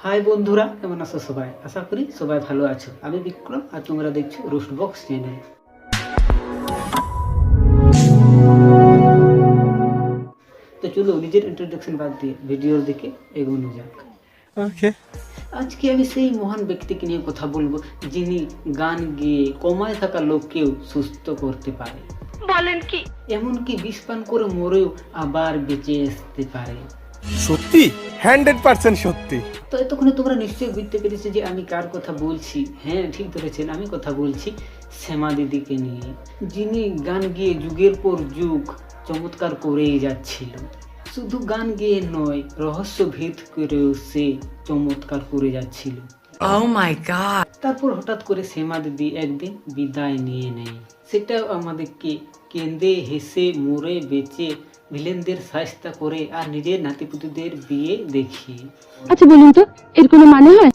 High বন্ধুরা, কেমন আছো সবাই? আশা করি সবাই ভালো আছো। আমি বিক্রম আর তোমরা দেখছো রোস্ট বক্স চ্যানেল। তো চলো নিজের ইন্ট্রোডাকশন বাদ দিয়ে ভিডিওর দিকে এগোনো যাক। ওকে। আজকে আমি সেই মহান ব্যক্তিকে নিয়ে কথা বলবো যিনি গান গেয়ে কমায় থাকা লোককেও সুস্থ করতে পারে। বলেন কি? এমনকি বিষ পান করে মরেও আবার বেঁচে আসতে পারে। সত্যি 100% সত্যি। তো এতক্ষণে তোমরা নিশ্চয়ই বুঝতে পেরেছো যে আমি কার কথা বলছি। হ্যাঁ, ঠিক ধরেছেন, আমি কথা বলছি শ্যামা দিদিকে নিয়ে, যিনি গান গেয়ে যুগের পর যুগ চমৎকার করেই যাচ্ছিল। শুধু গান গেয়ে নয়, রহস্য ভেদ করেও সে চমৎকার করে যাচ্ছিল। Oh my God! তারপর হঠাৎ করে শ্যামা দিদি একদিন বিদায় নিয়ে নেয়। সেটাও আমাদেরকে কেঁদে হেসে মরে বেঁচে ভিলেনদের শায়েস্তা করে আর নিজের নাতিপুতিদের বিয়ে দেখিয়ে। আচ্ছা বলুন তো, এর কোনো মানে হয়?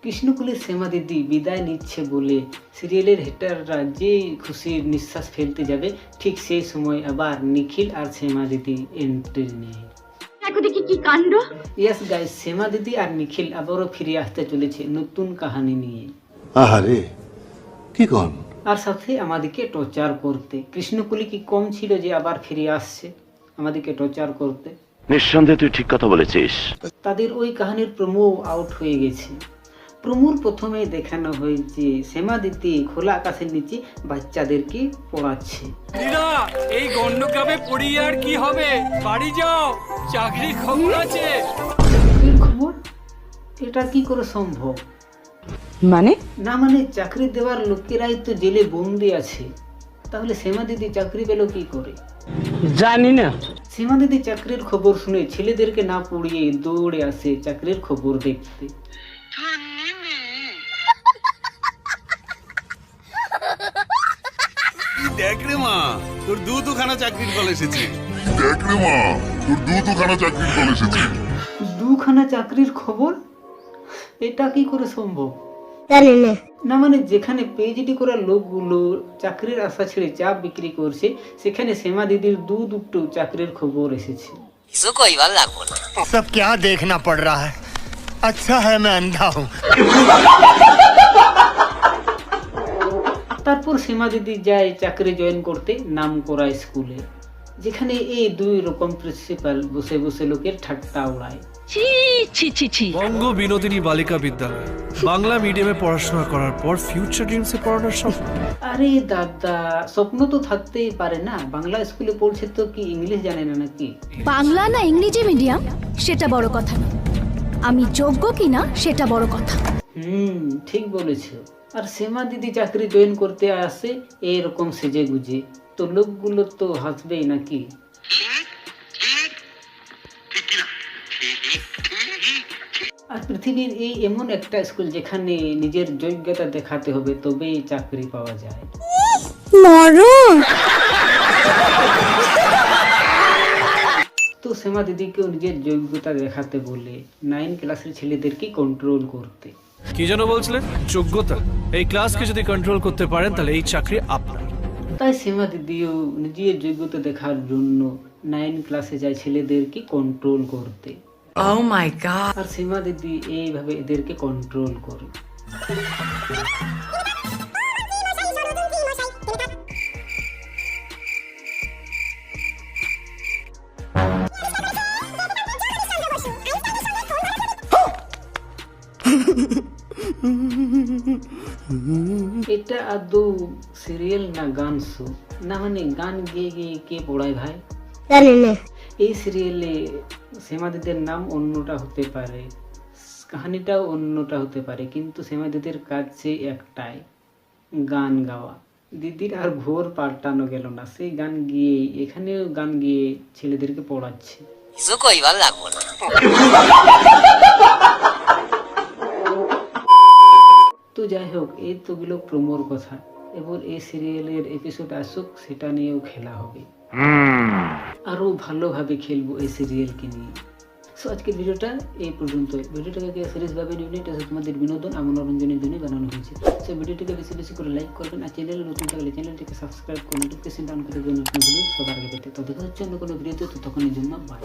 কৃষ্ণকুলের শ্যামা দিদি বিদায় নিচ্ছে বলে সিরিয়ালের হেটাররা যে খুশির নিঃশ্বাস ফেলতে যাবে, ঠিক সেই সময় আবার নিখিল আর শ্যামা দিদি এন্ট্রি নেয়। দেখি কি কাণ্ড! ইয়েস গাইস, শ্যামা দিদি আর নিখিল আবারও ফিরে আসতে চলেছে নতুন কাহিনী নিয়ে। আহারে কি কোন? আর সাথে আমাদেরকে টর্চার করতে। কৃষ্ণকুলি কি কম ছিল যে আবার ফিরে আসছে আমাদেরকে টর্চার করতে? নিঃসন্দেহে তুই ঠিক কথা বলেছিস। তাদের ওই কাহিনীর প্রোমো আউট হয়ে গেছে। প্রোমোর প্রথমে দেখানো হয়েছে শ্যামা দিদি খোলা আকাশের নিচে বাচ্চাদেরকে পড়াচ্ছে। এই গন্ডগ্রামে পড়িয়ে আর কি হবে? বাড়ি যাও, চাকরির খবর আছে। চাকরির খবর? এটা কি করে সম্ভব? মানে? না মানে চাকরি দেওয়ার লোকেরাই তো জেলে বন্দি আছে, তাহলে শ্যামা দিদি চাকরি পেল কি করে? জানি না। শ্যামা দিদি চাকরির খবর শুনে ছেলেদেরকে না পড়িয়ে দৌড়ে আসে চাকরির খবর দেখতে। দেখ রে মা, তোর দুখানা চাকরির কল এসেছে। দুখানা চাকরির খবর? এটা কি করে সম্ভব? না মানে যেখানে পিএইচডি করা লোকগুলো চাকরির আশা ছেড়ে চা বিক্রি করছে, সেখানে শ্যামা দিদির দুটো চাকরির খবর এসেছে। सब क्या देखना पड़ रहा है? अच्छा है मैं अंधा हूँ। তারপর শ্যামা দিদি যায় চাকরি জয়েন করতে নাম করা স্কুলে, যেখানে এই দুই রকম প্রিন্সিপাল বসে বসে লোকের ঠাট্টা উড়ায়। ছি ছি ছি ছি! বঙ্গ বিনোদিনী বালিকা বিদ্যালয়, বাংলা মিডিয়ামে পড়াশোনা করার পর ফিউচার ড্রিমসে পড়ানোর স্বপ্ন। আরে দাদা, স্বপ্ন তো থাকতেই পারে না। বাংলা স্কুলে পড়ছে তো কি ইংলিশ জানে না নাকি? বাংলা না ইংরেজি মিডিয়াম সেটা বড় কথা না, আমি যোগ্য কিনা সেটা বড় কথা। ঠিক বলেছো। আর শ্যামা দিদি চাকরি জয়েন করতে আসে এরকম সেজে গুজে, তো লোকগুলো তো হাসবেই নাকি? আর পৃথিবীর এই এমন একটা স্কুল যেখানে নিজের যোগ্যতা দেখাতে হবে তবেই চাকরি পাওয়া যায়। তো শ্যামা দিদিকেও নিজের যোগ্যতা দেখাতে বলে 9 ক্লাসের ছেলেদেরকে কন্ট্রোল করতে। কি যেন বলছিলেন? যোগ্যতা? এই ক্লাসকে যদি কন্ট্রোল করতে পারেন তাহলে এই চাকরি আপনার। তাই শ্যামা দিদিও নিজের যোগ্যতা দেখার জন্য 9 ক্লাসে যায় ছেলেদেরকে কন্ট্রোল করতে। Oh my God! আর শ্যামা দিদি এইভাবে এদেরকে কন্ট্রোল করে। এটা আদৌ সিরিয়াল না গান শো? না মানে গান গেয়ে গিয়ে কে পড়ায় ভাই? এই সিরিয়ালে শ্যামা দিদির নাম অন্যটা হতে পারে, কাহিনীটাও অন্যটা হতে পারে, কিন্তু শ্যামা দিদির কাজ সেই একটাই, গান গাওয়া। দিদির আর ঘোর পাল্টানো গেল না, সেই গান গিয়ে এখানেও গান গিয়ে ছেলেদেরকে পড়াচ্ছে। তো যাই হোক, এই তো গেল প্রোমোর কথা। এবার এই সিরিয়ালের এপিসোড আসুক, সেটা নিয়েও খেলা হবে। আরো ভালোভাবে খেলবো এই সিরিয়ালকে নিয়ে। সো আজকের ভিডিওটা এই পর্যন্ত। ভিডিওটাকে সিরিয়াসভাবে নেবেন, এটা তোমাদের বিনোদন আর মনোরঞ্জনের জন্য বানানো হয়েছে। সো ভিডিওটিকে বেশি বেশি করে লাইক করবেন, আর চ্যানেলে নতুন থাকলে চ্যানেলটিকে সাবস্ক্রাইব করে নোটিফিকেশন অন করে দেবেন নতুন ভিডিও সবার আগে পেতে। তো দেখা হচ্ছে অন্য কোনো ভিডিওতে, ততক্ষণের জন্য বাই।